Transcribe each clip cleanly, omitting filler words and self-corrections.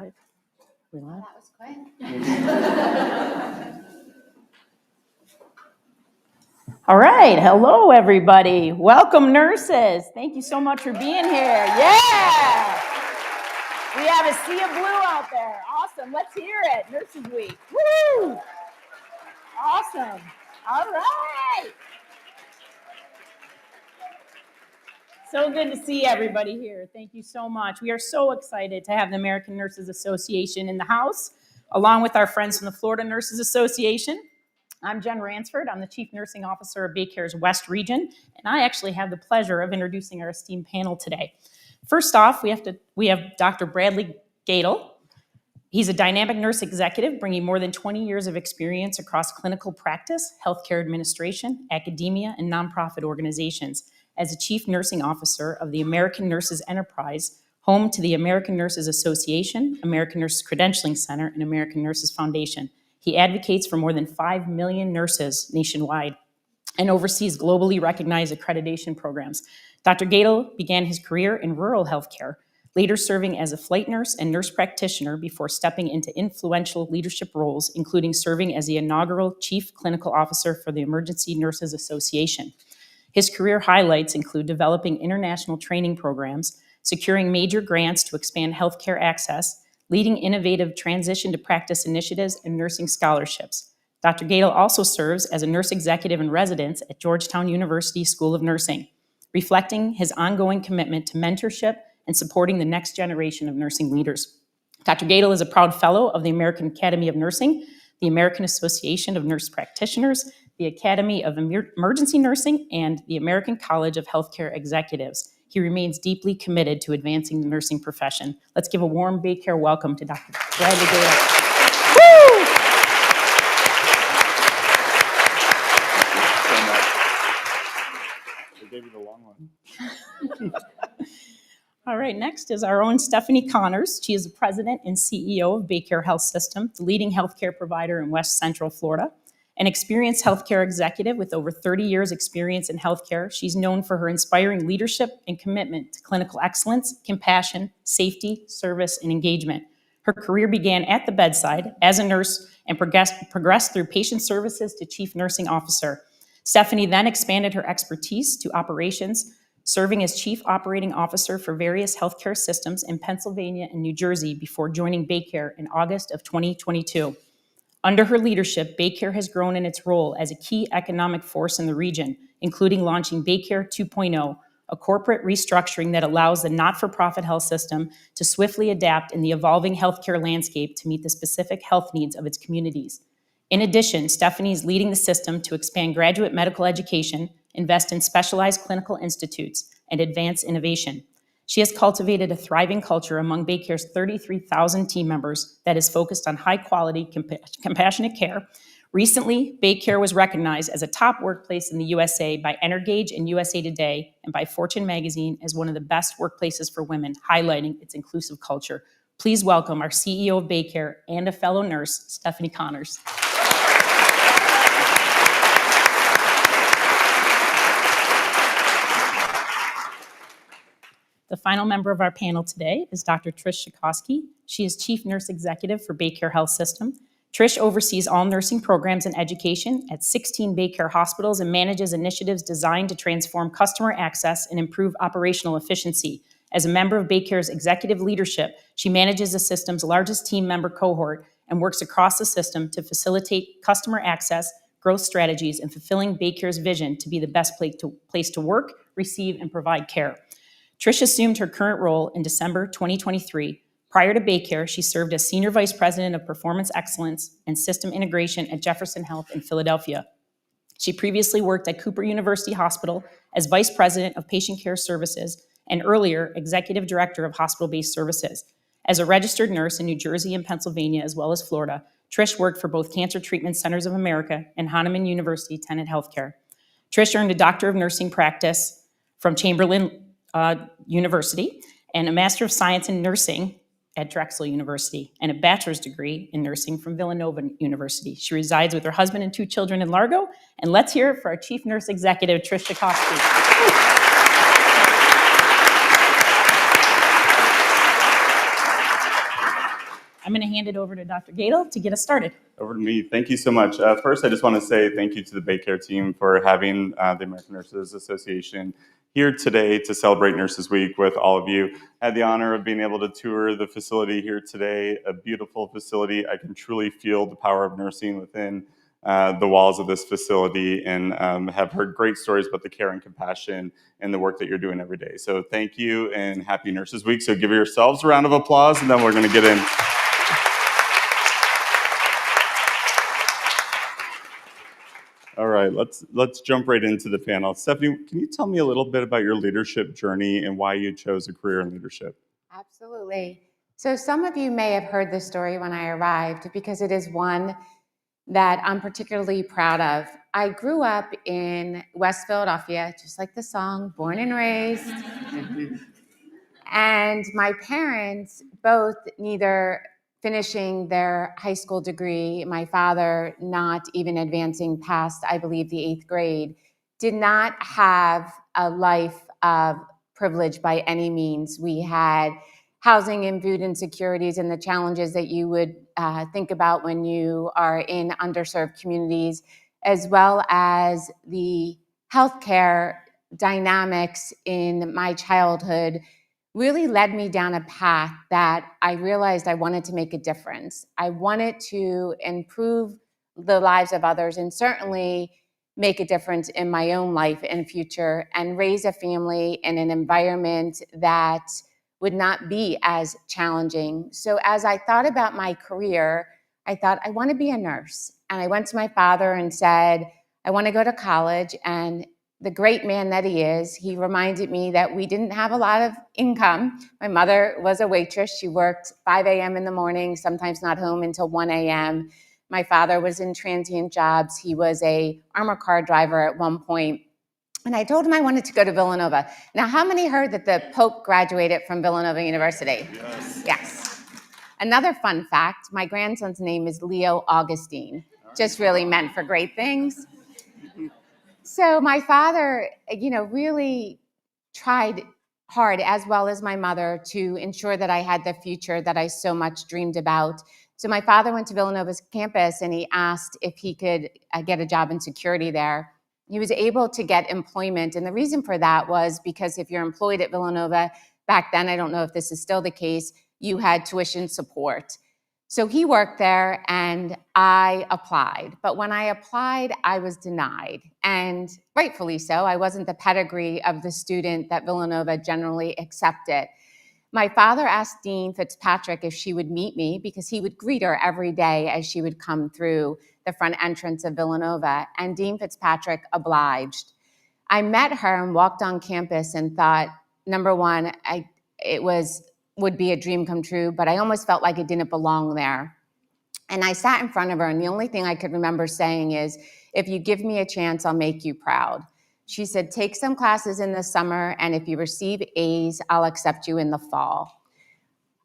Live. We live? That was quick. All right. Hello, everybody. Welcome, nurses. Thank you so much for being here. Yeah. We have a sea of blue out there. Awesome. Let's hear it. Nurses Week. Woo! Awesome. All right. So good to see everybody here. Thank you so much. We are so excited to have the American Nurses Association in the house, along with our friends from the Florida Nurses Association. I'm Jen Ransford. I'm the Chief Nursing Officer of BayCare's West Region, and I actually have the pleasure of introducing our esteemed panel today. First off, we have Dr. Bradley Gadel. He's a dynamic nurse executive bringing more than 20 years of experience across clinical practice, healthcare administration, academia, and nonprofit organizations as a Chief Nursing Officer of the American Nurses Enterprise, home to the American Nurses Association, American Nurses Credentialing Center, and American Nurses Foundation. He advocates for more than 5 million nurses nationwide and oversees globally recognized accreditation programs. Dr. Gadel began his career in rural healthcare, later serving as a flight nurse and nurse practitioner before stepping into influential leadership roles, including serving as the inaugural Chief Clinical Officer for the Emergency Nurses Association. His career highlights include developing international training programs, securing major grants to expand healthcare access, leading innovative transition to practice initiatives, and nursing scholarships. Dr. Gadel also serves as a nurse executive in residence at Georgetown University School of Nursing, reflecting his ongoing commitment to mentorship and supporting the next generation of nursing leaders. Dr. Gadel is a proud fellow of the American Academy of Nursing, the American Association of Nurse Practitioners, the Academy of Emergency Nursing, and the American College of Healthcare Executives. He remains deeply committed to advancing the nursing profession. Let's give a warm BayCare welcome to Dr. Bradley Gadel. Woo! They gave you the long one. All right, next is our own Stephanie Connors. She is the president and CEO of BayCare Health System, the leading healthcare provider in West Central Florida. An experienced healthcare executive with over 30 years experience in healthcare, she's known for her inspiring leadership and commitment to clinical excellence, compassion, safety, service, and engagement. Her career began at the bedside as a nurse and progressed through patient services to chief nursing officer. Stephanie then expanded her expertise to operations, serving as chief operating officer for various healthcare systems in Pennsylvania and New Jersey before joining BayCare in August of 2022. Under her leadership, BayCare has grown in its role as a key economic force in the region, including launching BayCare 2.0, a corporate restructuring that allows the not-for-profit health system to swiftly adapt in the evolving healthcare landscape to meet the specific health needs of its communities. In addition, Stephanie is leading the system to expand graduate medical education, invest in specialized clinical institutes, and advance innovation. She has cultivated a thriving culture among BayCare's 33,000 team members that is focused on high-quality, compassionate care. Recently, BayCare was recognized as a top workplace in the USA by Energage and USA Today and by Fortune magazine as one of the best workplaces for women, highlighting its inclusive culture. Please welcome our CEO of BayCare and a fellow nurse, Stephanie Connors. The final member of our panel today is Dr. Trish Shikoski. She is Chief Nurse Executive for BayCare Health System. Trish oversees all nursing programs and education at 16 BayCare hospitals and manages initiatives designed to transform customer access and improve operational efficiency. As a member of BayCare's executive leadership, she manages the system's largest team member cohort and works across the system to facilitate customer access, growth strategies, and fulfilling BayCare's vision to be the best place to work, receive, and provide care. Trish assumed her current role in December 2023. Prior to BayCare, she served as Senior Vice President of Performance Excellence and System Integration at Jefferson Health in Philadelphia. She previously worked at Cooper University Hospital as Vice President of Patient Care Services and earlier Executive Director of Hospital-Based Services. As a registered nurse in New Jersey and Pennsylvania, as well as Florida, Trish worked for both Cancer Treatment Centers of America and Hahnemann University Tenet Healthcare. Trish earned a Doctor of Nursing Practice from Chamberlain University and a Master of Science in Nursing at Drexel University and a bachelor's degree in nursing from Villanova University. She resides with her husband and 2 children in Largo. And let's hear it for our Chief Nurse Executive, Trish Shikoski. I'm going to hand it over to Dr. Gadel to get us started. Over to me. Thank you so much. First, I just want to say thank you to the BayCare team for having the American Nurses Association here today to celebrate Nurses Week with all of you. I had the honor of being able to tour the facility here today, a beautiful facility. I can truly feel the power of nursing within the walls of this facility, and have heard great stories about the care and compassion and the work that you're doing every day. So thank you and happy Nurses Week. So give yourselves a round of applause, and then we're going to get in. All right, let's jump right into the panel. Stephanie, can you tell me a little bit about your leadership journey and why you chose a career in leadership? Absolutely. So some of you may have heard this story when I arrived, because it is one that I'm particularly proud of. I grew up in West Philadelphia, just like the song, born and raised. And my parents, both neither finishing their high school degree, my father not even advancing past, I believe, the 8th grade, did not have a life of privilege by any means. We had housing and food insecurities and the challenges that you would think about when you are in underserved communities, as well as the healthcare dynamics in my childhood really led me down a path that I realized I wanted to make a difference. I wanted to improve the lives of others, and certainly make a difference in my own life and future, and raise a family in an environment that would not be as challenging. So as I thought about my career, I thought, I want to be a nurse. And I went to my father and said, I want to go to college. And the great man that he is, he reminded me that we didn't have a lot of income. My mother was a waitress. She worked 5 a.m. in the morning, sometimes not home until 1 a.m. My father was in transient jobs. He was a armor car driver at one point. And I told him I wanted to go to Villanova. Now, how many heard that the Pope graduated from Villanova University? Yes. Yes. Another fun fact, my grandson's name is Leo Augustine. Just really meant for great things. So my father, really tried hard, as well as my mother, to ensure that I had the future that I so much dreamed about. So my father went to Villanova's campus and he asked if he could get a job in security there. He was able to get employment. And the reason for that was because if you're employed at Villanova, back then, I don't know if this is still the case, you had tuition support. So he worked there and I applied. But when I applied, I was denied. And rightfully so. I wasn't the pedigree of the student that Villanova generally accepted. My father asked Dean Fitzpatrick if she would meet me, because he would greet her every day as she would come through the front entrance of Villanova. And Dean Fitzpatrick obliged. I met her and walked on campus and thought, number one, it would be a dream come true, but I almost felt like it didn't belong there. And I sat in front of her, and the only thing I could remember saying is, if you give me a chance, I'll make you proud. She said, take some classes in the summer, and if you receive A's, I'll accept you in the fall.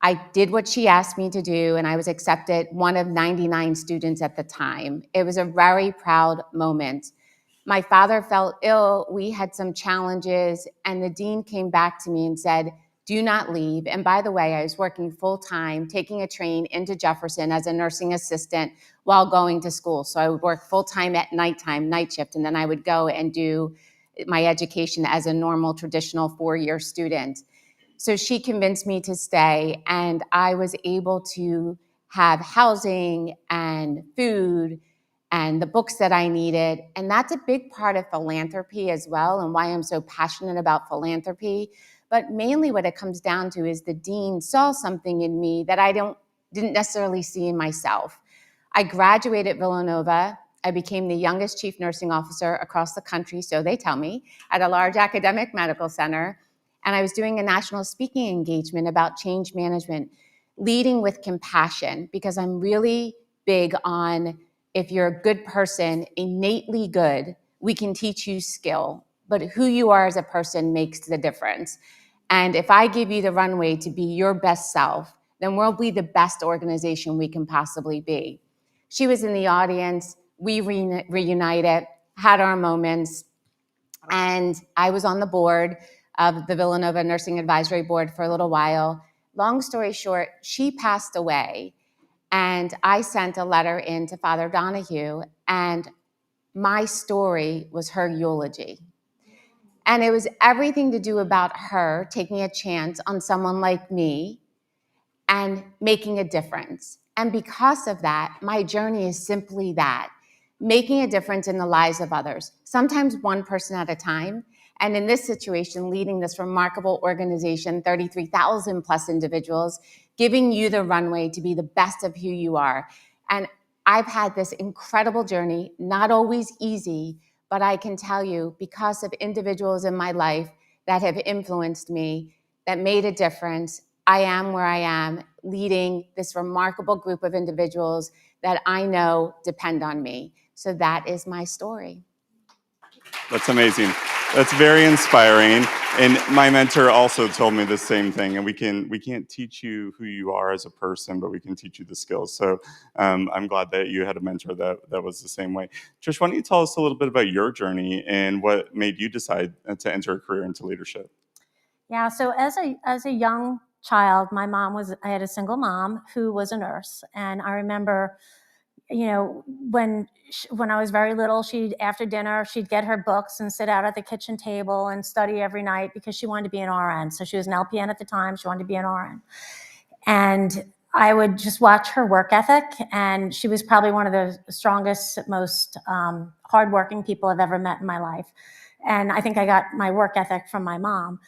I did what she asked me to do, and I was accepted, one of 99 students at the time. It was a very proud moment. My father felt ill. We had some challenges, and the dean came back to me and said, do not leave. And by the way, I was working full-time, taking a train into Jefferson as a nursing assistant while going to school. So I would work full-time at nighttime, night shift, and then I would go and do my education as a normal, traditional 4-year student. So she convinced me to stay, and I was able to have housing and food and the books that I needed. And that's a big part of philanthropy as well, and why I'm so passionate about philanthropy. But mainly what it comes down to is the dean saw something in me that I didn't necessarily see in myself. I graduated Villanova. I became the youngest chief nursing officer across the country, so they tell me, at a large academic medical center. And I was doing a national speaking engagement about change management, leading with compassion, because I'm really big on, if you're a good person, innately good, we can teach you skill, but who you are as a person makes the difference. And if I give you the runway to be your best self, then we'll be the best organization we can possibly be. She was in the audience. We reunited, had our moments, and I was on the board of the Villanova Nursing Advisory Board for a little while. Long story short, she passed away. And I sent a letter in to Father Donahue, and my story was her eulogy. And it was everything to do about her taking a chance on someone like me and making a difference. And because of that, my journey is simply that, making a difference in the lives of others, sometimes one person at a time. And in this situation, leading this remarkable organization, 33,000 plus individuals, giving you the runway to be the best of who you are. And I've had this incredible journey, not always easy, but I can tell you, because of individuals in my life that have influenced me, that made a difference, I am where I am, leading this remarkable group of individuals that I know depend on me. So that is my story. That's amazing. That's very inspiring. And my mentor also told me the same thing. And we can't teach you who you are as a person, but we can teach you the skills. So I'm glad that you had a mentor that was the same way. Trish, why don't you tell us a little bit about your journey and what made you decide to enter a career into leadership? Yeah, so as a young child, I had a single mom who was a nurse, and I remember, when I was very little, after dinner she'd get her books and sit out at the kitchen table and study every night because she wanted to be an RN. So she was an LPN at the time; she wanted to be an RN, and I would just watch her work ethic, and she was probably one of the strongest, most hardworking people I've ever met in my life. And I think I got my work ethic from my mom.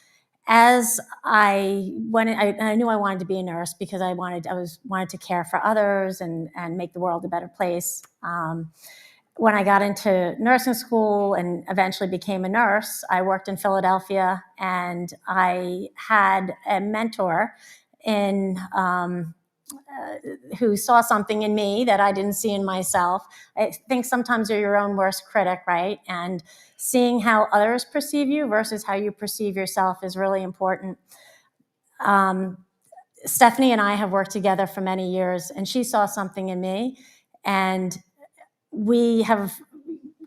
As I knew I wanted to be a nurse because I wanted to care for others and make the world a better place. When I got into nursing school and eventually became a nurse, I worked in Philadelphia, and I had a mentor who saw something in me that I didn't see in myself. I think sometimes you're your own worst critic, right? And seeing how others perceive you versus how you perceive yourself is really important. Stephanie and I have worked together for many years, and she saw something in me, and we have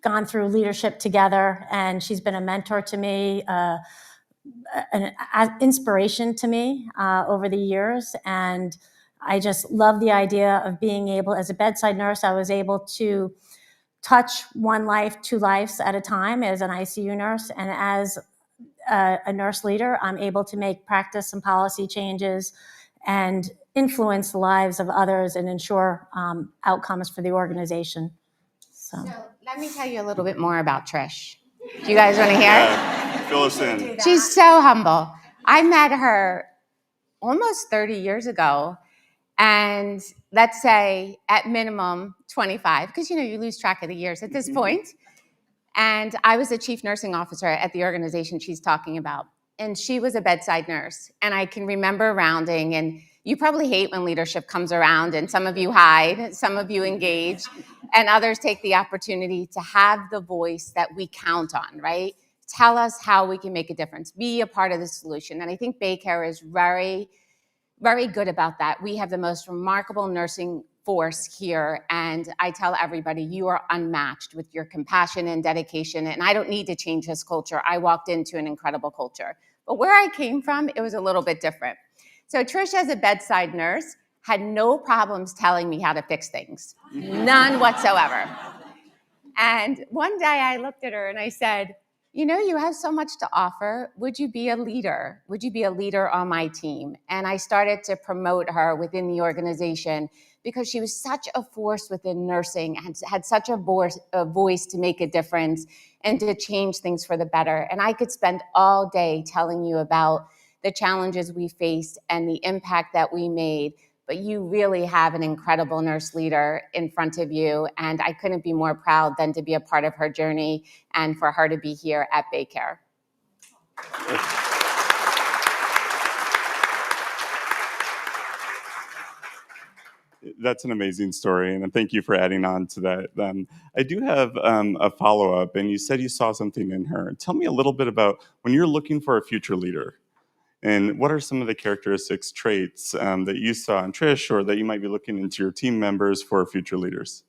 gone through leadership together, and she's been a mentor to me, an inspiration to me over the years. And I just love the idea of being able, as a bedside nurse, I was able to touch one life, two lives at a time as an ICU nurse. And as a nurse leader, I'm able to make practice and policy changes and influence the lives of others and ensure outcomes for the organization. So let me tell you a little bit more about Trish. Do you guys want to hear? Yeah, fill us in. She's so humble. I met her almost 30 years ago, and let's say at minimum 25, because you lose track of the years at this point. And I was the chief nursing officer at the organization she's talking about. And she was a bedside nurse. And I can remember rounding, and you probably hate when leadership comes around, and some of you hide, some of you engage, and others take the opportunity to have the voice that we count on, right? Tell us how we can make a difference, be a part of the solution. And I think BayCare is very, very good about that. We have the most remarkable nursing force here, and I tell everybody, you are unmatched with your compassion and dedication, and I don't need to change this culture. I walked into an incredible culture. But where I came from, it was a little bit different. So Trish, as a bedside nurse, had no problems telling me how to fix things. None whatsoever. And one day I looked at her and I said, you have so much to offer. Would you be a leader? Would you be a leader on my team? And I started to promote her within the organization because she was such a force within nursing and had such a voice to make a difference and to change things for the better. And I could spend all day telling you about the challenges we faced and the impact that we made. But you really have an incredible nurse leader in front of you, and I couldn't be more proud than to be a part of her journey and for her to be here at BayCare. That's an amazing story, and thank you for adding on to that. I do have a follow-up, and you said you saw something in her. Tell me a little bit about when you're looking for a future leader, and what are some of the characteristics, traits that you saw in Trish, or that you might be looking into your team members for future leaders?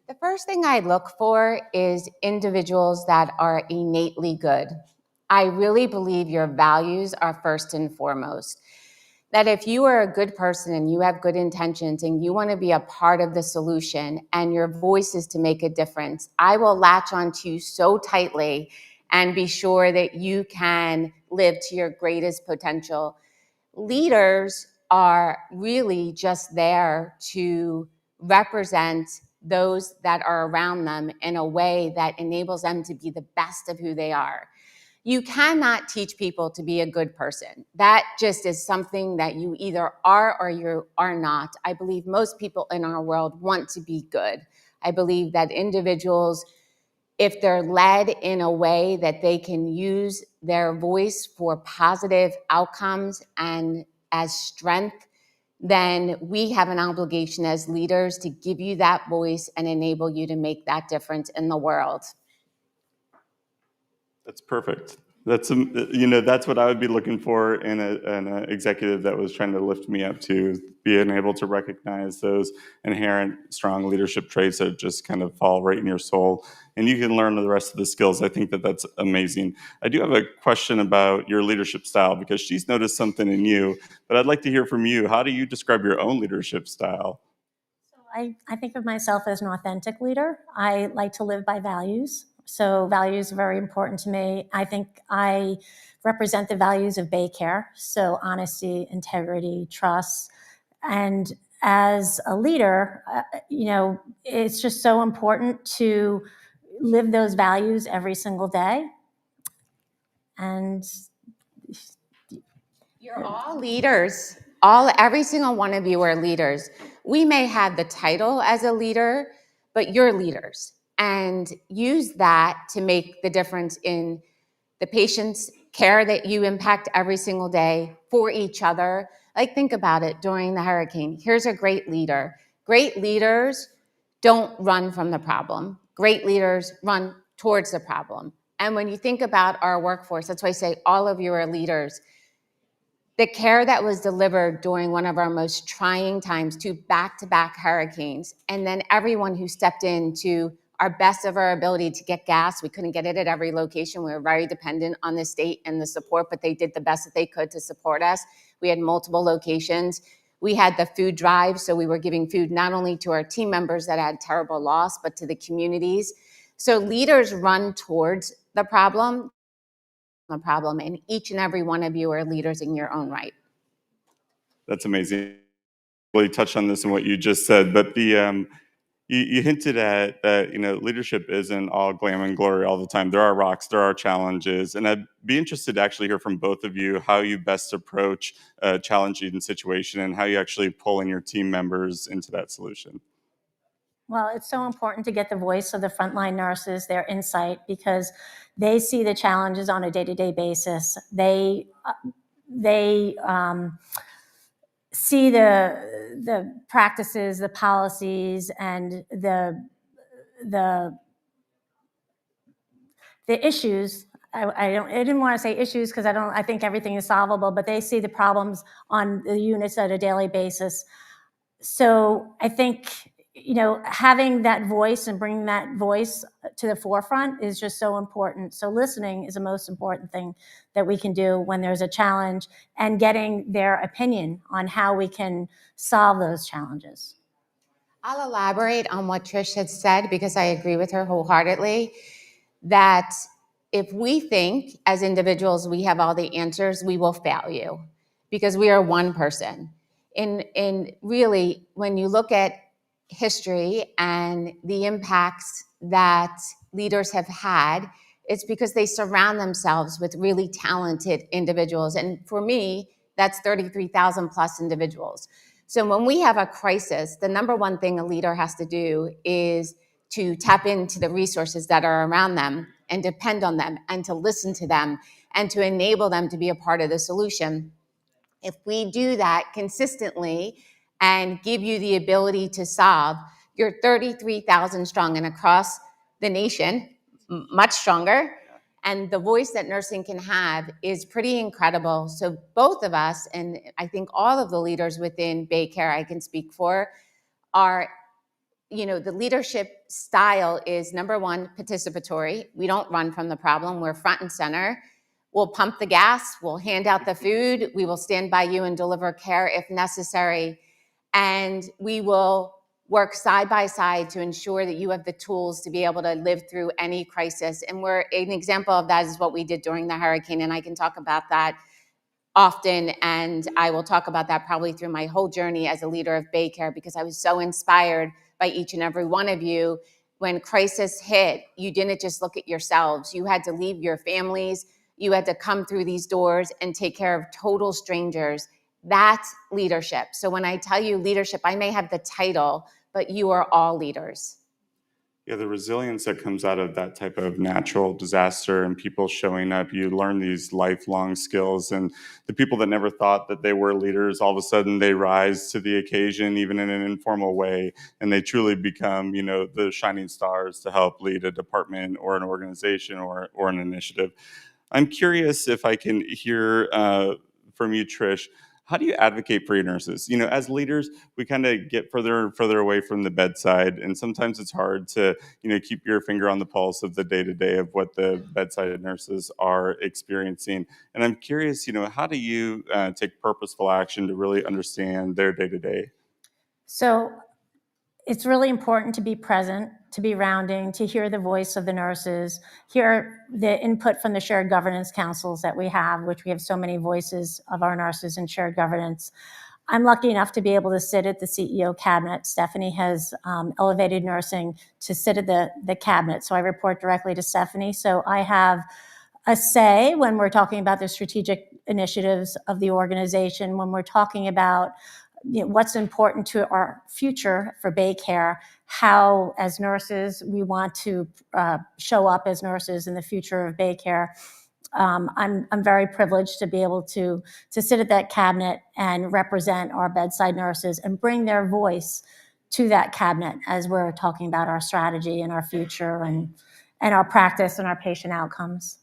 The first thing I look for is individuals that are innately good. I really believe your values are first and foremost. that if you are a good person and you have good intentions and you want to be a part of the solution and your voice is to make a difference, I will latch onto you so tightly and be sure that you can live to your greatest potential. Leaders are really just there to represent those that are around them in a way that enables them to be the best of who they are. You cannot teach people to be a good person. That just is something that you either are or you are not. I believe most people in our world want to be good. I believe that individuals, if they're led in a way that they can use their voice for positive outcomes and as strength, then we have an obligation as leaders to give you that voice and enable you to make that difference in the world. That's perfect. That's that's what I would be looking for in an executive that was trying to lift me up, to being able to recognize those inherent strong leadership traits that just kind of fall right in your soul, and you can learn the rest of the skills. I think that that's amazing. I do have a question about your leadership style, because she's noticed something in you, but I'd like to hear from you. How do you describe your own leadership style? I think of myself as an authentic leader. I like to live by values. So values are very important to me. I think I represent the values of BayCare. So honesty, integrity, trust. And as a leader, it's just so important to live those values every single day. And you're all leaders. Every single one of you are leaders. We may have the title as a leader, but you're leaders. And use that to make the difference in the patient's care that you impact every single day for each other. Like, think about it during the hurricane. Here's a great leader. Great leaders don't run from the problem. Great leaders run towards the problem. And when you think about our workforce, that's why I say all of you are leaders. The care that was delivered during one of our most trying times, 2 back-to-back hurricanes, and then everyone who stepped in to our best of our ability to get gas. We couldn't get it at every location. We were very dependent on the state and the support, but they did the best that they could to support us. We had multiple locations. We had the food drive, so we were giving food not only to our team members that had terrible loss, but to the communities. So leaders run towards the problem, and each and every one of you are leaders in your own right. That's amazing. Really touched on this in what you just said, but you hinted at that, leadership isn't all glam and glory all the time. There are rocks, there are challenges, and I'd be interested to actually hear from both of you how you best approach a challenging situation and how you actually pull in your team members into that solution. Well, it's so important to get the voice of the frontline nurses, their insight, because they see the challenges on a day-to-day basis. They see the practices, the policies, and the issues. I didn't want to say issues because I think everything is solvable, but they see the problems on the units at a daily basis. So I think, having that voice and bringing that voice to the forefront is just so important. So listening is the most important thing that we can do when there's a challenge, and getting their opinion on how we can solve those challenges. I'll elaborate on what Trish had said, because I agree with her wholeheartedly, that if we think as individuals we have all the answers, we will fail you, because we are one person. And really, when you look at history and the impacts that leaders have had, it's because they surround themselves with really talented individuals. And for me, that's 33,000 plus individuals. So when we have a crisis, the number one thing a leader has to do is to tap into the resources that are around them and depend on them, and to listen to them, and to enable them to be a part of the solution. If we do that consistently and give you the ability to solve, you're 33,000 strong, and across the nation, much stronger. And the voice that nursing can have is pretty incredible. So both of us, and I think all of the leaders within BayCare I can speak for, are, the leadership style is, number one, participatory. We don't run from the problem. We're front and center. We'll pump the gas, we'll hand out the food, we will stand by you and deliver care if necessary, and we will work side by side to ensure that you have the tools to be able to live through any crisis. And an example of that is what we did during the hurricane, and I can talk about that often, and I will talk about that probably through my whole journey as a leader of BayCare, because I was so inspired by each and every one of you. When crisis hit, you didn't just look at yourselves. You had to leave your families. You had to come through these doors and take care of total strangers. That's leadership. So when I tell you leadership, I may have the title, but you are all leaders. Yeah, the resilience that comes out of that type of natural disaster and people showing up, you learn these lifelong skills. And the people that never thought that they were leaders, all of a sudden they rise to the occasion, even in an informal way, and they truly become, the shining stars to help lead a department or an organization or an initiative. I'm curious if I can hear from you, Trish. How do you advocate for your nurses? As leaders, we kind of get further and further away from the bedside, and sometimes it's hard to, keep your finger on the pulse of the day-to-day of what the bedside nurses are experiencing. And I'm curious, how do you take purposeful action to really understand their day-to-day? So it's really important to be present, to be rounding, to hear the voice of the nurses, hear the input from the shared governance councils that we have, which we have so many voices of our nurses in shared governance. I'm lucky enough to be able to sit at the CEO cabinet. Stephanie has elevated nursing to sit at the cabinet, so I report directly to Stephanie. So I have a say when we're talking about the strategic initiatives of the organization, when we're talking about what's important to our future for BayCare, how as nurses we want to show up as nurses in the future of BayCare. I'm very privileged to be able to sit at that cabinet and represent our bedside nurses and bring their voice to that cabinet as we're talking about our strategy and our future and our practice and our patient outcomes.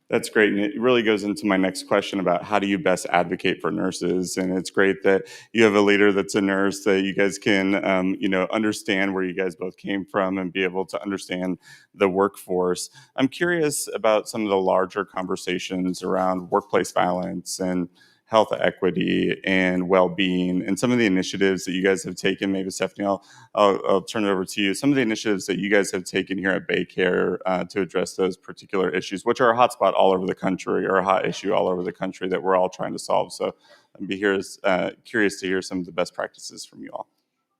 That's great. And it really goes into my next question about how do you best advocate for nurses? And it's great that you have a leader that's a nurse, that you guys can, understand where you guys both came from and be able to understand the workforce. I'm curious about some of the larger conversations around workplace violence and health equity and well-being, and some of the initiatives that you guys have taken. Maybe Stephanie, I'll turn it over to you. Some of the initiatives that you guys have taken here at BayCare to address those particular issues, which are a hotspot all over the country, or a hot issue all over the country that we're all trying to solve. So I'd be curious to hear some of the best practices from you all.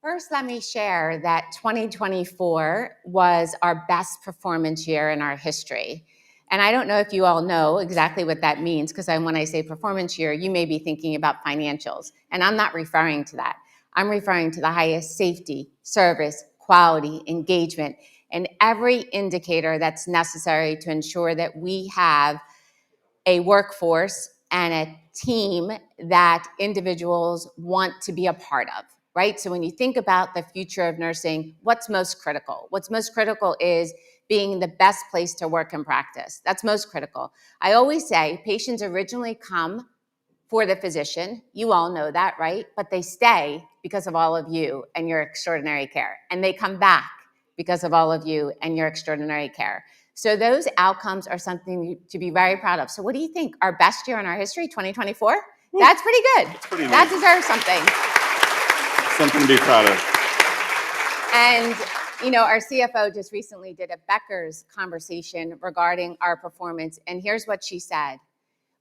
First, let me share that 2024 was our best performance year in our history. And I don't know if you all know exactly what that means, because when I say performance year, you may be thinking about financials. And I'm not referring to that. I'm referring to the highest safety, service, quality, engagement, and every indicator that's necessary to ensure that we have a workforce and a team that individuals want to be a part of, right? So when you think about the future of nursing, what's most critical? What's most critical is being the best place to work and practice. That's most critical. I always say patients originally come for the physician. You all know that, right? But they stay because of all of you and your extraordinary care. And they come back because of all of you and your extraordinary care. So those outcomes are something to be very proud of. So what do you think? Our best year in our history, 2024? That's pretty good. That's pretty that neat. Deserves something. Something to be proud of. And our CFO just recently did a Becker's conversation regarding our performance. And here's what she said.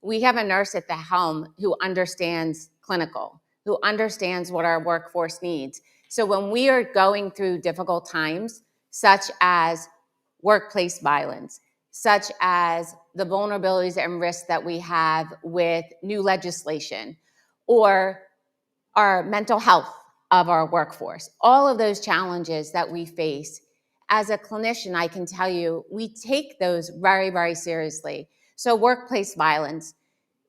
We have a nurse at the helm who understands clinical, who understands what our workforce needs. So when we are going through difficult times, such as workplace violence, such as the vulnerabilities and risks that we have with new legislation, or our mental health of our workforce, all of those challenges that we face, as a clinician, I can tell you, we take those very, very seriously. So workplace violence,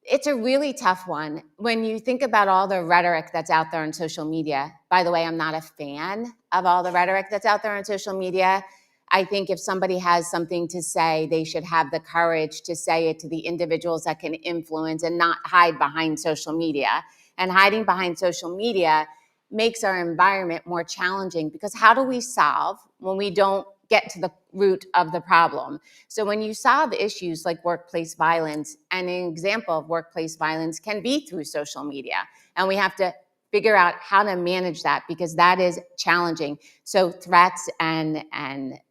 it's a really tough one. When you think about all the rhetoric that's out there on social media, by the way, I'm not a fan of all the rhetoric that's out there on social media. I think if somebody has something to say, they should have the courage to say it to the individuals that can influence and not hide behind social media. And hiding behind social media makes our environment more challenging, because how do we solve when we don't get to the root of the problem. So when you solve issues like workplace violence, and an example of workplace violence can be through social media, and we have to figure out how to manage that because that is challenging. So threats and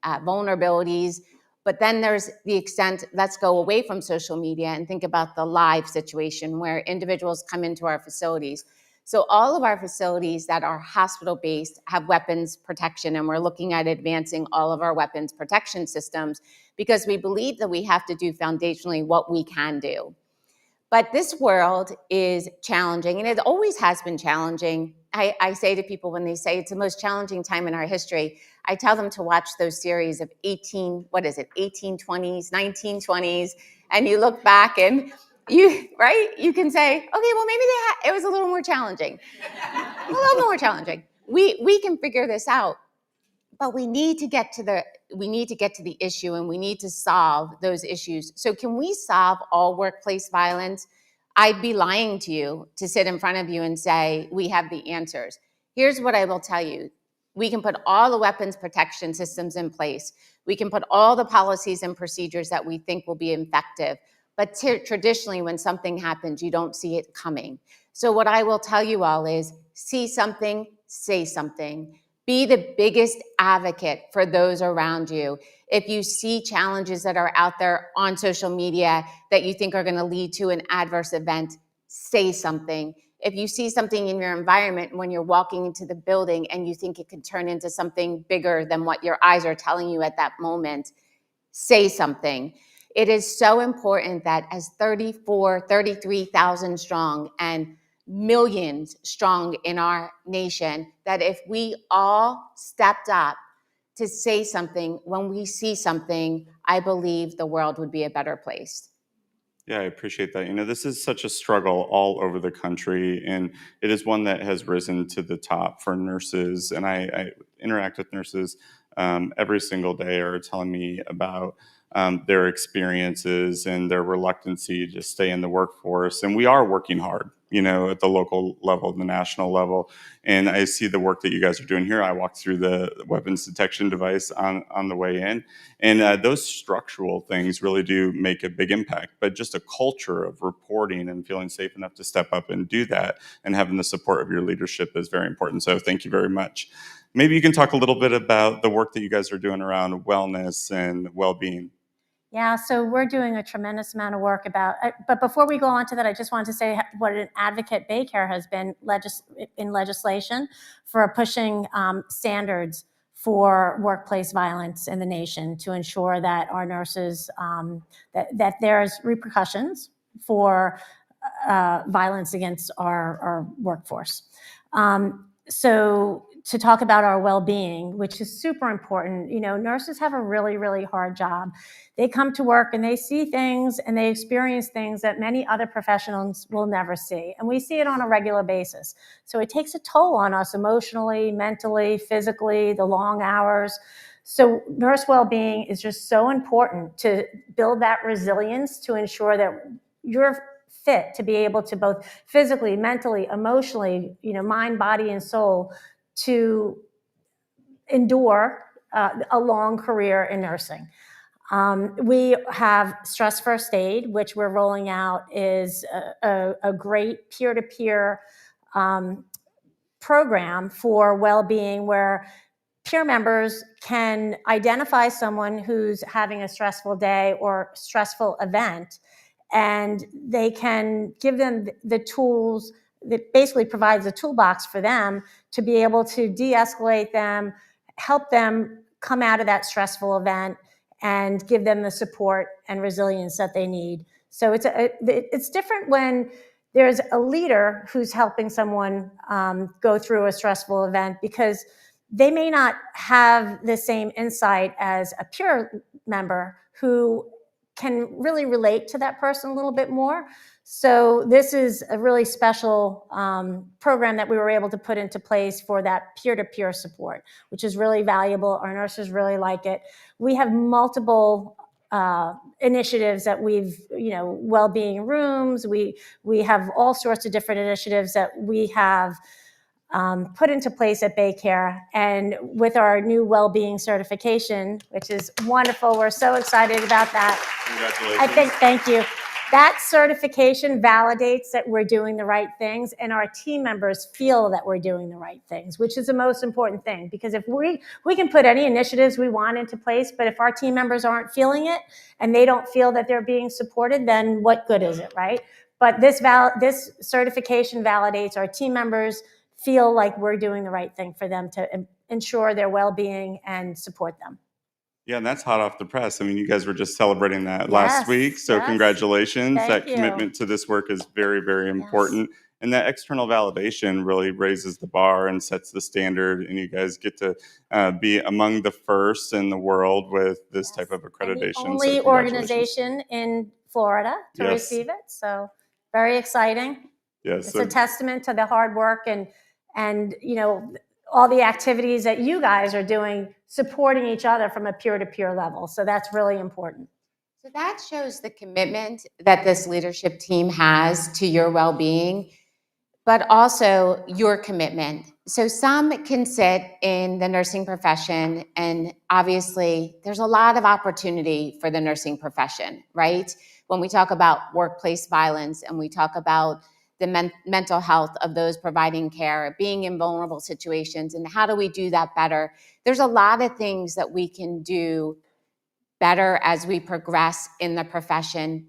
vulnerabilities, but then there's the extent, let's go away from social media and think about the live situation where individuals come into our facilities. So all of our facilities that are hospital-based have weapons protection, and we're looking at advancing all of our weapons protection systems because we believe that we have to do foundationally what we can do. But this world is challenging, and it always has been challenging. I say to people when they say it's the most challenging time in our history, I tell them to watch those series of 1820s, 1920s, and you look back and you can say, okay, well, maybe it was a little more challenging. A little more challenging. We can figure this out. But we need to get to the issue, and we need to solve those issues. So can we solve all workplace violence? I'd be lying to you to sit in front of you and say we have the answers. Here's what I will tell you. We can put all the weapons protection systems in place. We can put all the policies and procedures that we think will be effective. But traditionally, when something happens, you don't see it coming. So what I will tell you all is see something, say something. Be the biggest advocate for those around you. If you see challenges that are out there on social media that you think are going to lead to an adverse event, say something. If you see something in your environment when you're walking into the building and you think it could turn into something bigger than what your eyes are telling you at that moment, say something. It is so important that as 33,000 strong and millions strong in our nation, that if we all stepped up to say something when we see something, I believe the world would be a better place. Yeah, I appreciate that. This is such a struggle all over the country, and it is one that has risen to the top for nurses. And I interact with nurses every single day, are telling me about their experiences and their reluctancy to stay in the workforce. And we are working hard, at the local level, the national level. And I see the work that you guys are doing here. I walked through the weapons detection device on the way in. And those structural things really do make a big impact. But just a culture of reporting and feeling safe enough to step up and do that and having the support of your leadership is very important. So thank you very much. Maybe you can talk a little bit about the work that you guys are doing around wellness and well-being. Yeah, so we're doing a tremendous amount of work but before we go on to that, I just wanted to say what an advocate BayCare has been in legislation for pushing standards for workplace violence in the nation to ensure that our nurses, that there's repercussions for violence against our workforce. So to talk about our well-being, which is super important. Nurses have a really, really hard job. They come to work and they see things and they experience things that many other professionals will never see. And we see it on a regular basis. So it takes a toll on us emotionally, mentally, physically, the long hours. So nurse well-being is just so important to build that resilience to ensure that you're fit to be able to both physically, mentally, emotionally, mind, body, and soul to endure a long career in nursing. We have Stress First Aid, which we're rolling out, is a great peer-to-peer program for well-being where peer members can identify someone who's having a stressful day or stressful event, and they can give them the tools that basically provides a toolbox for them to be able to de-escalate them, help them come out of that stressful event, and give them the support and resilience that they need. So it's different when there's a leader who's helping someone go through a stressful event, because they may not have the same insight as a peer member who can really relate to that person a little bit more. So this is a really special program that we were able to put into place for that peer-to-peer support, which is really valuable. Our nurses really like it. We have multiple initiatives that we've, well-being rooms. We have all sorts of different initiatives that we have put into place at BayCare, and with our new well-being certification, which is wonderful. We're so excited about that. Congratulations. Thank you. That certification validates that we're doing the right things, and our team members feel that we're doing the right things, which is the most important thing. Because if we can put any initiatives we want into place, but if our team members aren't feeling it and they don't feel that they're being supported, then what good is it, right? But this certification validates our team members feel like we're doing the right thing for them to ensure their well-being and support them. Yeah, and that's hot off the press. I mean, you guys were just celebrating that last week, so yes. congratulations. Thank That you. commitment to this work is very, very important. And that external validation really raises the bar and sets the standard, and you guys get to be among the first in the world with this type of accreditation. And the only organization in Florida to receive it, so very exciting. Yes, it's a testament to the hard work and all the activities that you guys are doing, supporting each other from a peer-to-peer level. So that's really important. So that shows the commitment that this leadership team has to your well-being, but also your commitment. So some can sit in the nursing profession, and obviously there's a lot of opportunity for the nursing profession, right? When we talk about workplace violence and we talk about the mental health of those providing care, being in vulnerable situations, and how do we do that better? There's a lot of things that we can do better as we progress in the profession.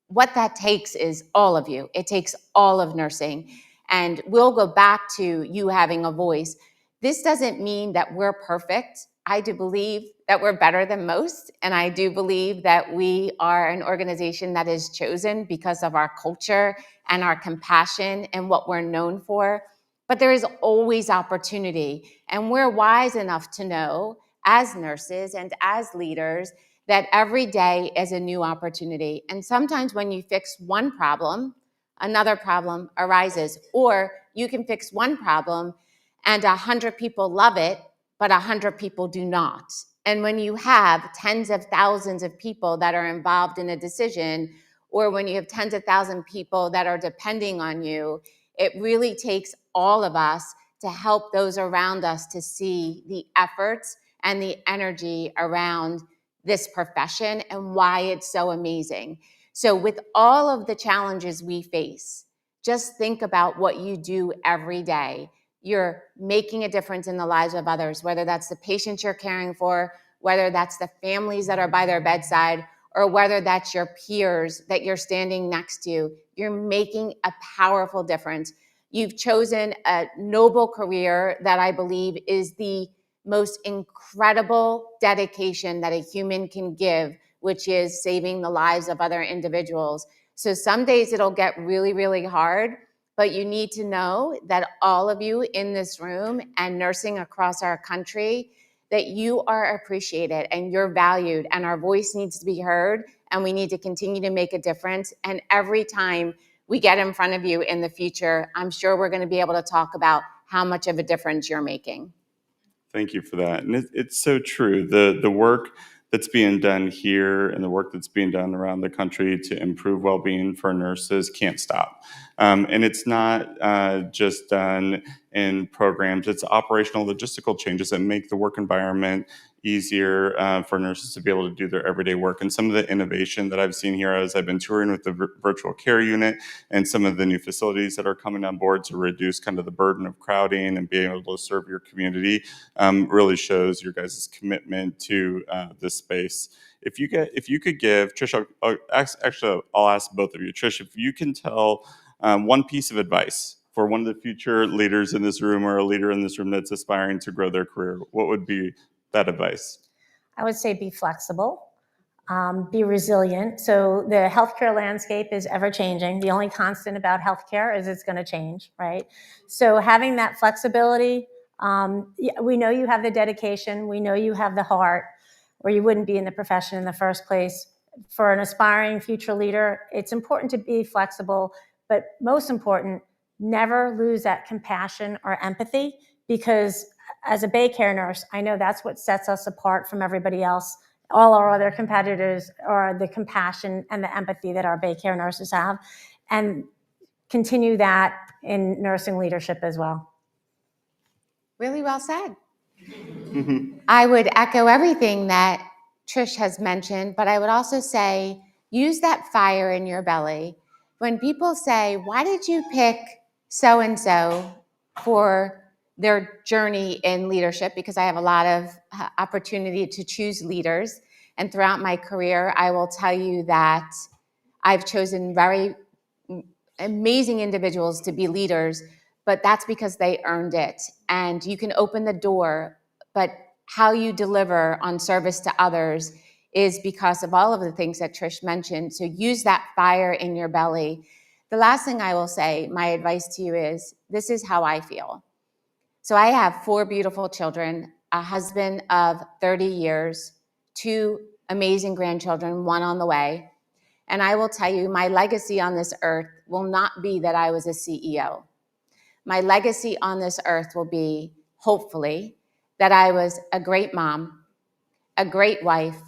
What that takes is all of you. It takes all of nursing. And we'll go back to you having a voice. This doesn't mean that we're perfect. I do believe that we're better than most. And I do believe that we are an organization that is chosen because of our culture and our compassion and what we're known for. But there is always opportunity. And we're wise enough to know, as nurses and as leaders, that every day is a new opportunity. And sometimes when you fix one problem, another problem arises. Or you can fix one problem and 100 people love it, but 100 people do not. And when you have tens of thousands of people that are involved in a decision, or when you have tens of thousands of people that are depending on you, it really takes all of us to help those around us to see the efforts and the energy around this profession and why it's so amazing. So with all of the challenges we face, just think about what you do every day. You're making a difference in the lives of others, whether that's the patients you're caring for, whether that's the families that are by their bedside, or whether that's your peers that you're standing next to. You're making a powerful difference. You've chosen a noble career that I believe is the most incredible dedication that a human can give, which is saving the lives of other individuals. So some days it'll get really, really hard, but you need to know that all of you in this room and nursing across our country, that you are appreciated and you're valued, and our voice needs to be heard, and we need to continue to make a difference. And every time we get in front of you in the future, I'm sure we're going to be able to talk about how much of a difference you're making. Thank you for that. And it's so true. The work that's being done here and the work that's being done around the country to improve well-being for nurses can't stop. And it's not just done in programs. It's operational logistical changes that make the work environment easier for nurses to be able to do their everyday work. And some of the innovation that I've seen here as I've been touring with the virtual care unit and some of the new facilities that are coming on board to reduce kind of the burden of crowding and being able to serve your community really shows your guys' commitment to this space. If you could give, Trish, I'll ask both of you. Trish, if you can tell one piece of advice for one of the future leaders in this room or a leader in this room that's aspiring to grow their career, what would be that advice? I would say be flexible, be resilient. So the healthcare landscape is ever changing. The only constant about healthcare is it's going to change, right? So having that flexibility, we know you have the dedication, we know you have the heart, or you wouldn't be in the profession in the first place. For an aspiring future leader, it's important to be flexible, but most important, never lose that compassion or empathy, because as a BayCare nurse, I know that's what sets us apart from everybody else. All our other competitors are the compassion and the empathy that our BayCare nurses have, and continue that in nursing leadership as well. Really well said. I would echo everything that Trish has mentioned, but I would also say, use that fire in your belly. When people say, why did you pick so-and-so for their journey in leadership? Because I have a lot of opportunity to choose leaders. And throughout my career, I will tell you that I've chosen very amazing individuals to be leaders, but that's because they earned it. And you can open the door, but how you deliver on service to others is because of all of the things that Trish mentioned. So use that fire in your belly. The last thing I will say, my advice to you is, this is how I feel. So I have 4 beautiful children, a husband of 30 years, 2 amazing grandchildren, 1 on the way. And I will tell you, my legacy on this earth will not be that I was a CEO. My legacy on this earth will be, hopefully, that I was a great mom, a great wife,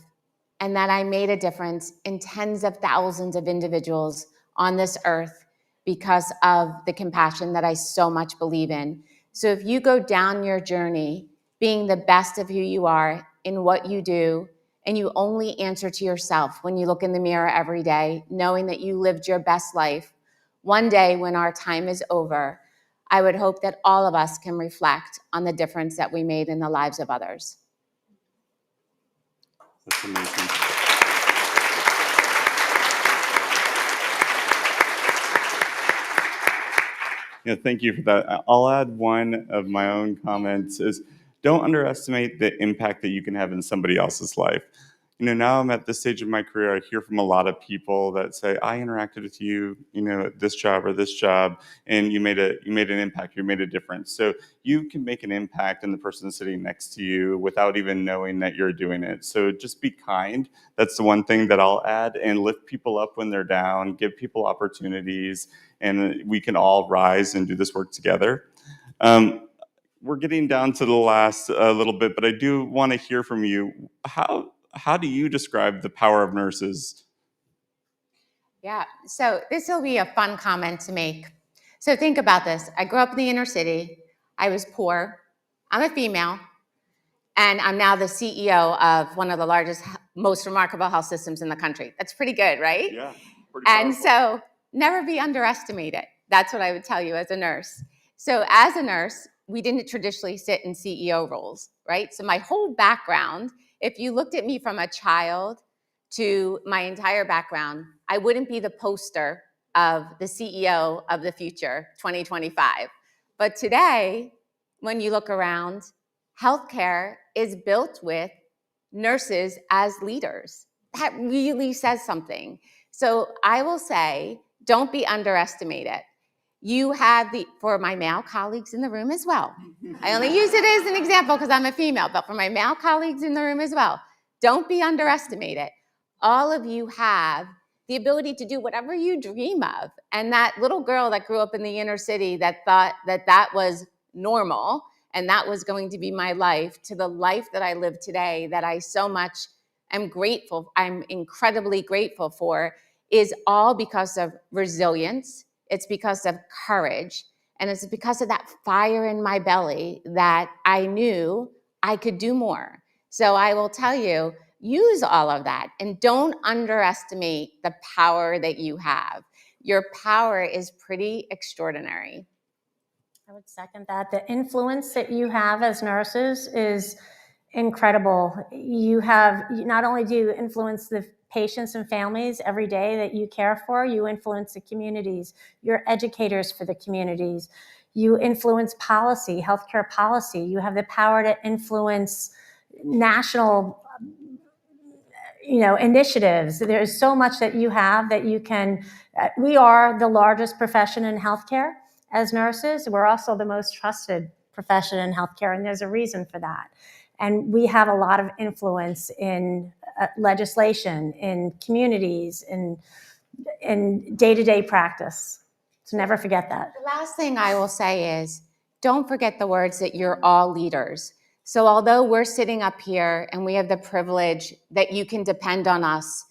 and that I made a difference in tens of thousands of individuals on this earth because of the compassion that I so much believe in. So if you go down your journey being the best of who you are in what you do, and you only answer to yourself when you look in the mirror every day, knowing that you lived your best life, one day when our time is over, I would hope that all of us can reflect on the difference that we made in the lives of others. That's amazing. Yeah, thank you for that. I'll add one of my own comments is, don't underestimate the impact that you can have in somebody else's life. Now I'm at this stage of my career, I hear from a lot of people that say, I interacted with you, at this job or this job, and you made an impact, you made a difference. So you can make an impact in the person sitting next to you without even knowing that you're doing it. So just be kind. That's the one thing that I'll add, and lift people up when they're down, give people opportunities, and we can all rise and do this work together. We're getting down to the last little bit, but I do want to hear from you. How do you describe the power of nurses? Yeah, so this will be a fun comment to make. So think about this. I grew up in the inner city. I was poor. I'm a female. And I'm now the CEO of one of the largest, most remarkable health systems in the country. That's pretty good, right? Yeah, pretty And powerful. so never be underestimated. That's what I would tell you as a nurse. So as a nurse, we didn't traditionally sit in CEO roles, right? So my whole background, if you looked at me from a child to my entire background, I wouldn't be the poster of the CEO of the future, 2025. But today, when you look around, healthcare is built with nurses as leaders. That really says something. So I will say, don't be underestimated. You have for my male colleagues in the room as well. I only use it as an example because I'm a female, but for my male colleagues in the room as well, don't be underestimated. All of you have the ability to do whatever you dream of. And that little girl that grew up in the inner city that thought that was normal and that was going to be my life, to the life that I live today that I so much am grateful, I'm incredibly grateful for, is all because of resilience. It's because of courage. And it's because of that fire in my belly that I knew I could do more. So I will tell you, use all of that and don't underestimate the power that you have. Your power is pretty extraordinary. I would second that. The influence that you have as nurses is incredible. Not only do you influence the patients and families every day that you care for, you influence the communities. You're educators for the communities. You influence policy, healthcare policy. You have the power to influence national initiatives. There's so much that you have that you can. We are the largest profession in healthcare as nurses. We're also the most trusted profession in healthcare, and there's a reason for that. And we have a lot of influence in legislation, in communities, in day-to-day practice. So never forget that. The last thing I will say is, don't forget the words that you're all leaders. So although we're sitting up here and we have the privilege that you can depend on us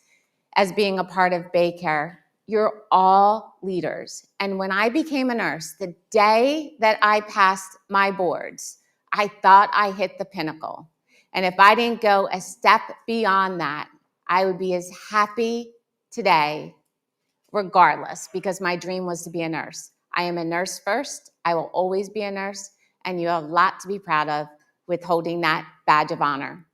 as being a part of BayCare, you're all leaders. And when I became a nurse, the day that I passed my boards, I thought I hit the pinnacle. And if I didn't go a step beyond that, I would be as happy today regardless, because my dream was to be a nurse. I am a nurse first. I will always be a nurse. And you have a lot to be proud of with holding that badge of honor.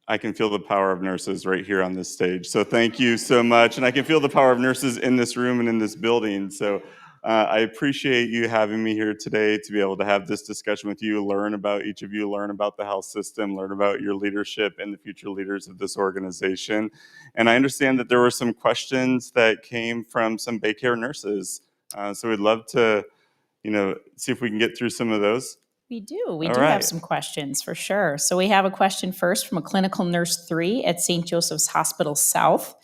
I can feel the power of nurses right here on this stage. So thank you so much. And I can feel the power of nurses in this room and in this building. So I appreciate you having me here today to be able to have this discussion with you, learn about each of you, learn about the health system, learn about your leadership and the future leaders of this organization. And I understand that there were some questions that came from some BayCare nurses. So we'd love to, see if we can get through some of those. We do. We All do right. have some questions for sure. So we have a question first from a clinical nurse 3 at St. Joseph's Hospital South.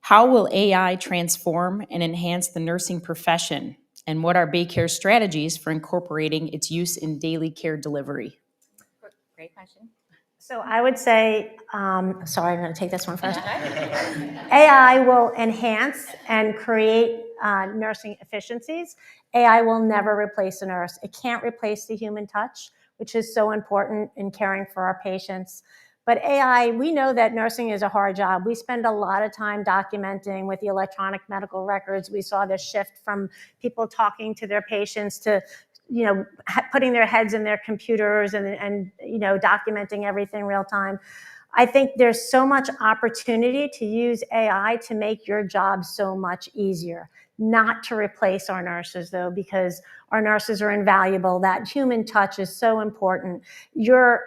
How will AI transform and enhance the nursing profession? And what are BayCare strategies for incorporating its use in daily care delivery? Great question. So I would say, sorry, I'm going to take this one first. AI will enhance and create nursing efficiencies. AI will never replace a nurse. It can't replace the human touch, which is so important in caring for our patients. But AI, we know that nursing is a hard job. We spend a lot of time documenting with the electronic medical records. We saw this shift from people talking to their patients to putting their heads in their computers and documenting everything real time. I think there's so much opportunity to use AI to make your job so much easier. Not to replace our nurses, though, because our nurses are invaluable. That human touch is so important. Your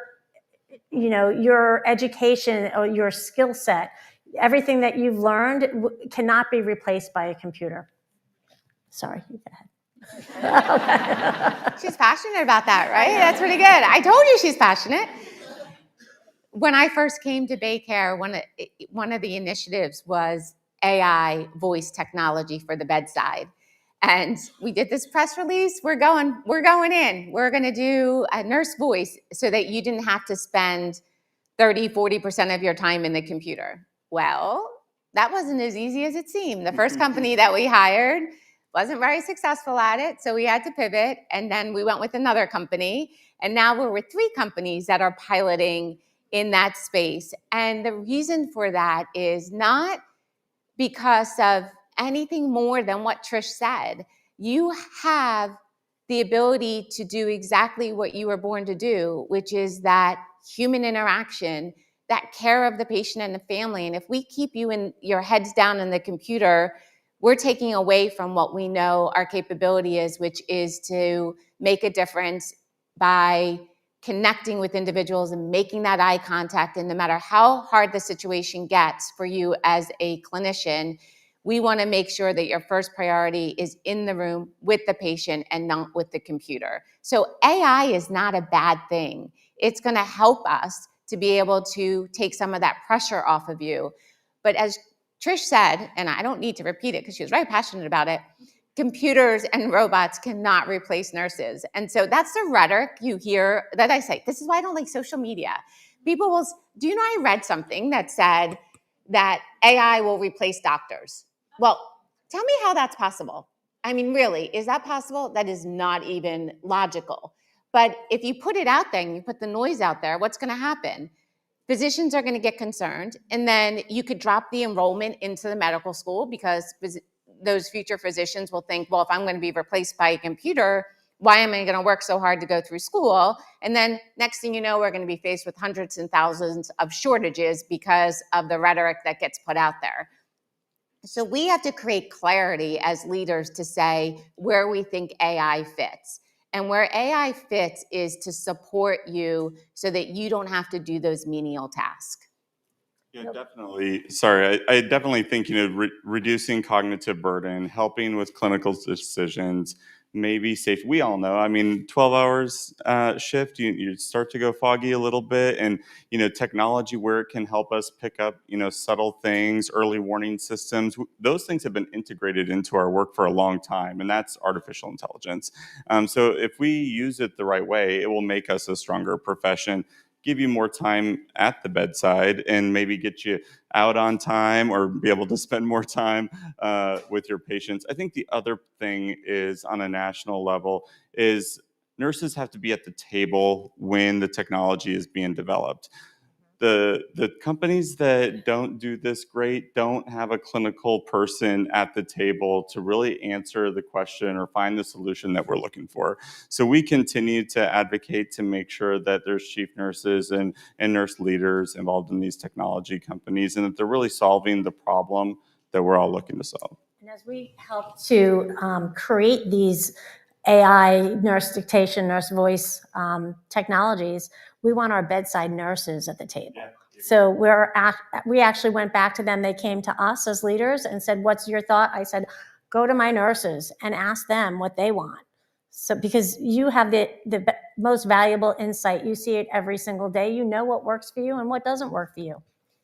education or your skill set, everything that you've learned cannot be replaced by a computer. Sorry, you go ahead. She's passionate about that, right? That's pretty good. I told you she's passionate. When I first came to BayCare, one of the initiatives was AI voice technology for the bedside. And we did this press release. We're going in. We're going to do a nurse voice so that you didn't have to spend 30-40% of your time in the computer. Well, that wasn't as easy as it seemed. The first company that we hired wasn't very successful at it, so we had to pivot, and then we went with another company, and now we're with 3 companies that are piloting in that space. And the reason for that is not because of anything more than what Trish said. You have the ability to do exactly what you were born to do, which is that human interaction, that care of the patient and the family. And if we keep you in your heads down in the computer, we're taking away from what we know our capability is, which is to make a difference by connecting with individuals and making that eye contact. And no matter how hard the situation gets for you as a clinician, we want to make sure that your first priority is in the room with the patient and not with the computer. So AI is not a bad thing. It's going to help us to be able to take some of that pressure off of you. But as Trish said, and I don't need to repeat it because she was very passionate about it, computers and robots cannot replace nurses. And so that's the rhetoric you hear that I say. This is why I don't like social media. People will, do you know, I read something that said that AI will replace doctors. Well, tell me how that's possible. I mean, really, is that possible? That is not even logical. But if you put it out there and you put the noise out there, what's going to happen? Physicians are going to get concerned, and then you could drop the enrollment into the medical school because those future physicians will think, well, if I'm going to be replaced by a computer, why am I going to work so hard to go through school? And then next thing you know, we're going to be faced with hundreds and thousands of shortages because of the rhetoric that gets put out there. So we have to create clarity as leaders to say where we think AI fits. And where AI fits is to support you so that you don't have to do those menial tasks. Yeah, definitely. Sorry, I definitely think, reducing cognitive burden, helping with clinical decisions, maybe safe. We all know, 12 hours shift, you start to go foggy a little bit. And, technology where it can help us pick up, subtle things, early warning systems, those things have been integrated into our work for a long time. And that's artificial intelligence. So if we use it the right way, it will make us a stronger profession, give you more time at the bedside, and maybe get you out on time or be able to spend more time with your patients. I think the other thing is, on a national level, is nurses have to be at the table when the technology is being developed. The companies that don't do this great don't have a clinical person at the table to really answer the question or find the solution that we're looking for. So we continue to advocate to make sure that there's chief nurses and nurse leaders involved in these technology companies, and that they're really solving the problem that we're all looking to solve. And as we help to create these AI nurse dictation, nurse voice technologies, we want our bedside nurses at the table. Yeah. So we actually went back to them. They came to us as leaders and said, "What's your thought?" I said, "Go to my nurses and ask them what they want." So because you have the most valuable insight, you see it every single day. You know what works for you and what doesn't work for you.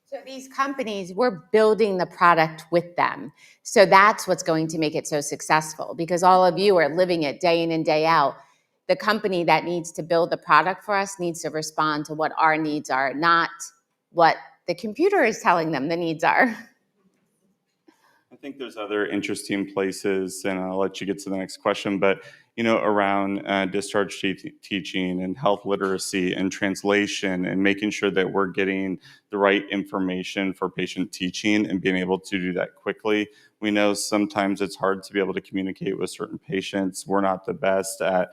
So these companies, we're building the product with them. So that's what's going to make it so successful, because all of you are living it day in and day out. The company that needs to build the product for us needs to respond to what our needs are, not what the computer is telling them the needs are. I think there's other interesting places, and I'll let you get to the next question, but around discharge teaching and health literacy and translation and making sure that we're getting the right information for patient teaching and being able to do that quickly. We know sometimes it's hard to be able to communicate with certain patients. We're not the best at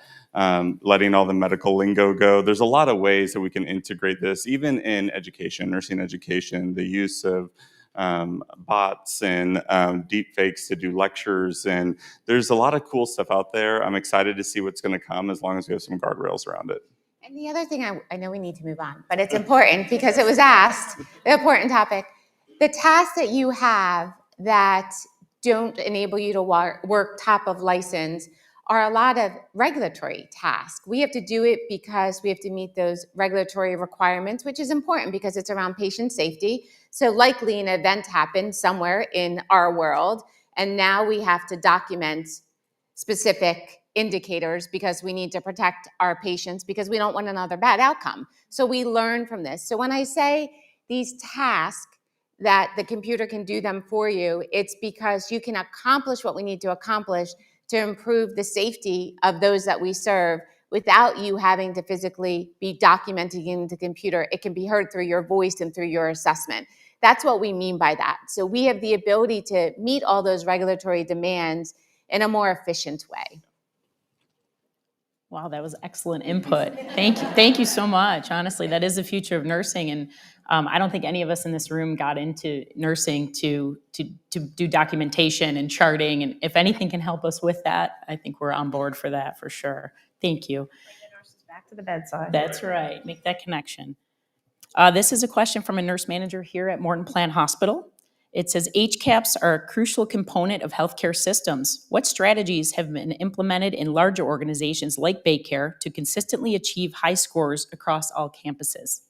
letting all the medical lingo go. There's a lot of ways that we can integrate this, even in education, nursing education, the use of bots and deep fakes to do lectures. And there's a lot of cool stuff out there. I'm excited to see what's going to come, as long as we have some guardrails around it. And the other thing, I know we need to move on, but it's important because it was asked, the important topic. The tasks that you have that don't enable you to work top of license are a lot of regulatory tasks. We have to do it because we have to meet those regulatory requirements, which is important because it's around patient safety. So likely an event happened somewhere in our world, and now we have to document specific indicators because we need to protect our patients because we don't want another bad outcome. So we learn from this. So when I say these tasks that the computer can do them for you, it's because you can accomplish what we need to accomplish to improve the safety of those that we serve without you having to physically be documenting in the computer. It can be heard through your voice and through your assessment. That's what we mean by that. So we have the ability to meet all those regulatory demands in a more efficient way. Wow, that was excellent input. Thank you. Thank you so much. Honestly, that is the future of nursing. And I don't think any of us in this room got into nursing to do documentation and charting. And if anything can help us with that, I think we're on board for that for sure. Thank you. Bring the nurses back to the bedside. That's right. Make that connection. This is a question from a nurse manager here at Morton Plant Hospital. It says, HCAPs are a crucial component of healthcare systems. What strategies have been implemented in larger organizations like BayCare to consistently achieve high scores across all campuses?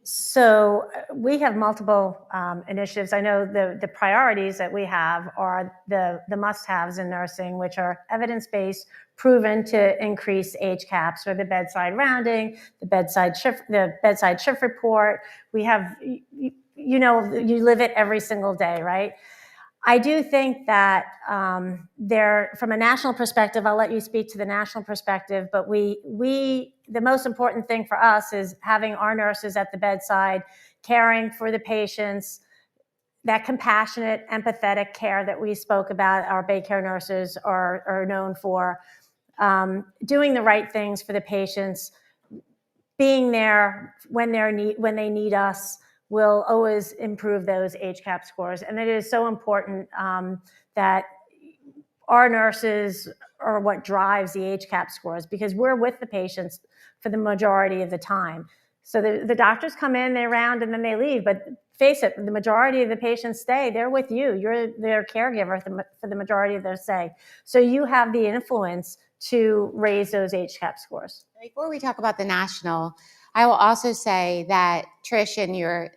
So we have multiple initiatives. I know the priorities that we have are the must-haves in nursing, which are evidence-based, proven to increase HCAPs, or the bedside rounding, the bedside shift report. We have, you live it every single day, right? I do think that from a national perspective, I'll let you speak to the national perspective, but the most important thing for us is having our nurses at the bedside, caring for the patients, that compassionate, empathetic care that we spoke about, our BayCare nurses are known for, doing the right things for the patients, being there when they need us, will always improve those HCAP scores. And it is so important that our nurses are what drives the HCAP scores, because we're with the patients for the majority of the time. So the doctors come in, they round, and then they leave. But face it, the majority of the patients stay. They're with you. You're their caregiver for the majority of their stay. So you have the influence to raise those HCAP scores. Before we talk about the national, I will also say that Trish and your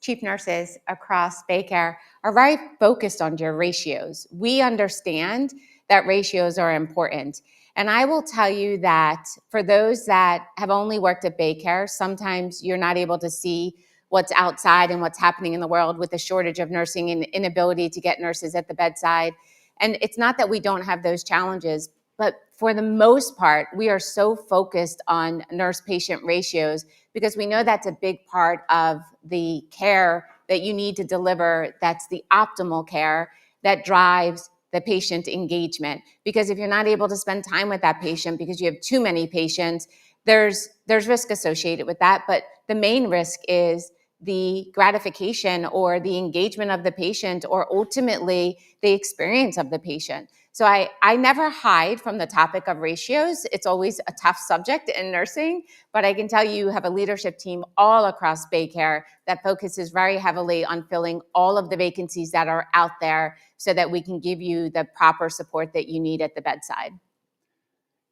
chief nurses across BayCare are very focused on your ratios. We understand that ratios are important. And I will tell you that for those that have only worked at BayCare, sometimes you're not able to see what's outside and what's happening in the world with the shortage of nursing and inability to get nurses at the bedside. And it's not that we don't have those challenges, But for the most part, we are so focused on nurse-patient ratios because we know that's a big part of the care that you need to deliver. That's the optimal care that drives the patient engagement. Because if you're not able to spend time with that patient because you have too many patients, there's risk associated with that. But the main risk is the gratification or the engagement of the patient, or ultimately the experience of the patient. So I never hide from the topic of ratios. It's always a tough subject in nursing, but I can tell you have a leadership team all across BayCare that focuses very heavily on filling all of the vacancies that are out there so that we can give you the proper support that you need at the bedside.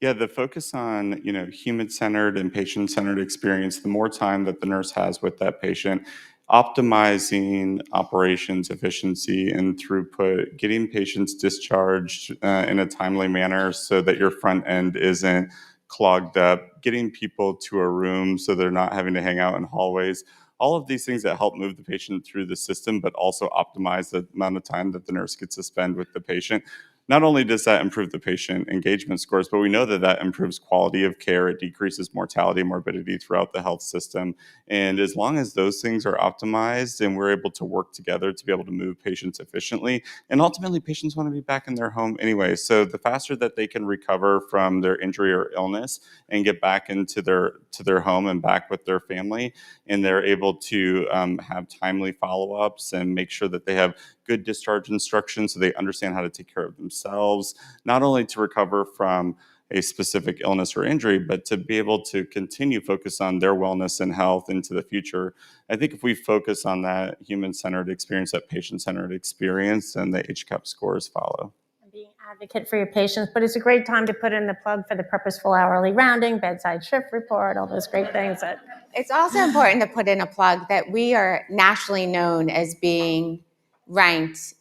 Yeah, the focus on, human-centered and patient-centered experience, the more time that the nurse has with that patient, optimizing operations efficiency and throughput, getting patients discharged in a timely manner so that your front end isn't clogged up, getting people to a room so they're not having to hang out in hallways. All of these things that help move the patient through the system, but also optimize the amount of time that the nurse gets to spend with the patient. Not only does that improve the patient engagement scores, but we know that that improves quality of care. It decreases mortality and morbidity throughout the health system. And as long as those things are optimized and we're able to work together to be able to move patients efficiently, and ultimately patients want to be back in their home anyway. So the faster that they can recover from their injury or illness and get back into their home and back with their family, and they're able to have timely follow-ups and make sure that they have good discharge instructions so they understand how to take care of themselves, not only to recover from a specific illness or injury, but to be able to continue focus on their wellness and health into the future. I think if we focus on that human-centered experience, that patient-centered experience, then the HCAHPS scores follow. Being advocate for your patients, but it's a great time to put in the plug for the purposeful hourly rounding, bedside shift report, all those great things that. It's also important to put in a plug that we are nationally known as being ranked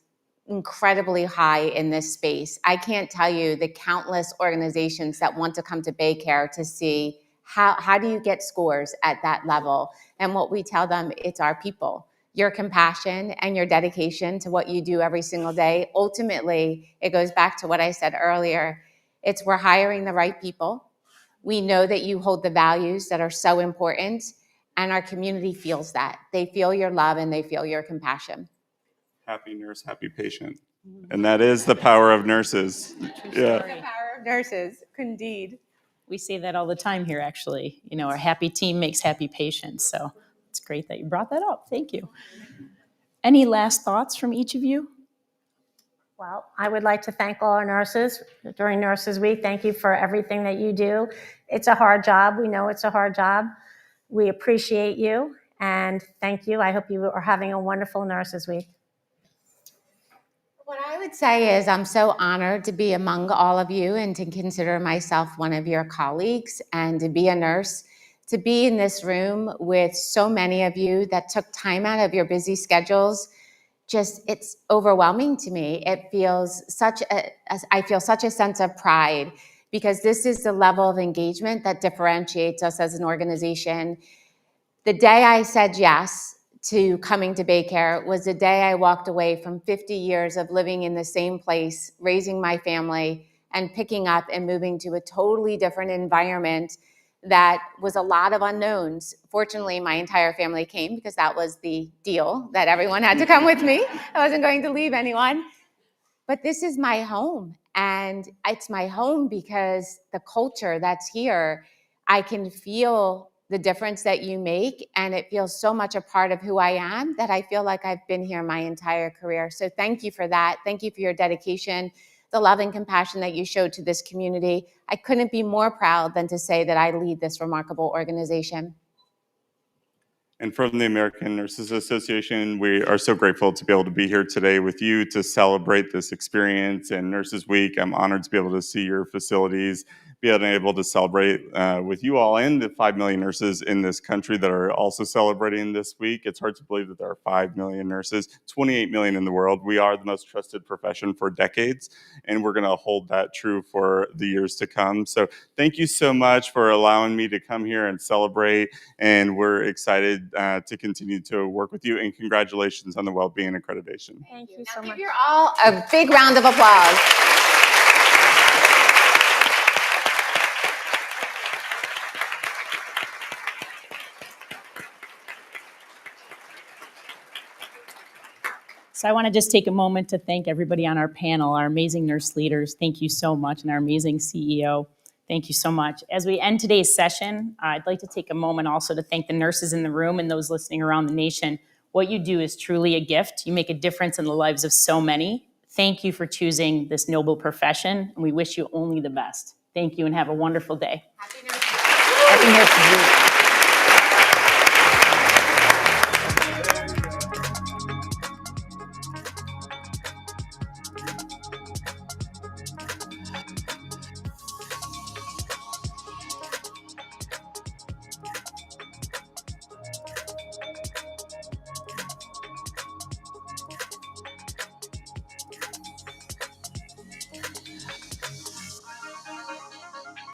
incredibly high in this space. I can't tell you the countless organizations that want to come to BayCare to see how do you get scores at that level. And what we tell them, it's our people. Your compassion and your dedication to what you do every single day. Ultimately, it goes back to what I said earlier. It's we're hiring the right people. We know that you hold the values that are so important, and our community feels that. They feel your love and they feel your compassion. Happy nurse, happy patient. And that is the power of nurses. Yeah. The power of nurses, indeed. We say that all the time here, actually. Our happy team makes happy patients. So it's great that you brought that up. Thank you. Any last thoughts from each of you? Well, I would like to thank all our nurses during Nurses Week. Thank you for everything that you do. It's a hard job. We know it's a hard job. We appreciate you, and thank you. I hope you are having a wonderful Nurses Week. What I would say is I'm so honored to be among all of you and to consider myself one of your colleagues and to be a nurse, to be in this room with so many of you that took time out of your busy schedules. It's overwhelming to me. It feels I feel such a sense of pride because this is the level of engagement that differentiates us as an organization. The day I said yes to coming to BayCare was the day I walked away from 50 years of living in the same place, raising my family, and picking up and moving to a totally different environment that was a lot of unknowns. Fortunately, my entire family came because that was the deal, that everyone had to come with me. I wasn't going to leave anyone. But this is my home, and it's my home because the culture that's here, I can feel the difference that you make, and it feels so much a part of who I am that I feel like I've been here my entire career. So thank you for that. Thank you for your dedication, the love and compassion that you showed to this community. I couldn't be more proud than to say that I lead this remarkable organization. And from the American Nurses Association, we are so grateful to be able to be here today with you to celebrate this experience and Nurses Week. I'm honored to be able to see your facilities, be able to celebrate with you all and the 5 million nurses in this country that are also celebrating this week. It's hard to believe that there are 5 million nurses, 28 million in the world. We are the most trusted profession for decades, and we're going to hold that true for the years to come. So thank you so much for allowing me to come here and celebrate, and we're excited to continue to work with you, and congratulations on the well-being accreditation. Thank you so much. Give you all a big round of applause. So I want to just take a moment to thank everybody on our panel, our amazing nurse leaders. Thank you so much. And our amazing CEO. Thank you so much. As we end today's session, I'd like to take a moment also to thank the nurses in the room and those listening around the nation. What you do is truly a gift. You make a difference in the lives of so many. Thank you for choosing this noble profession, and we wish you only the best. Thank you and have a wonderful day. Happy Nurses. Happy Nurses Week.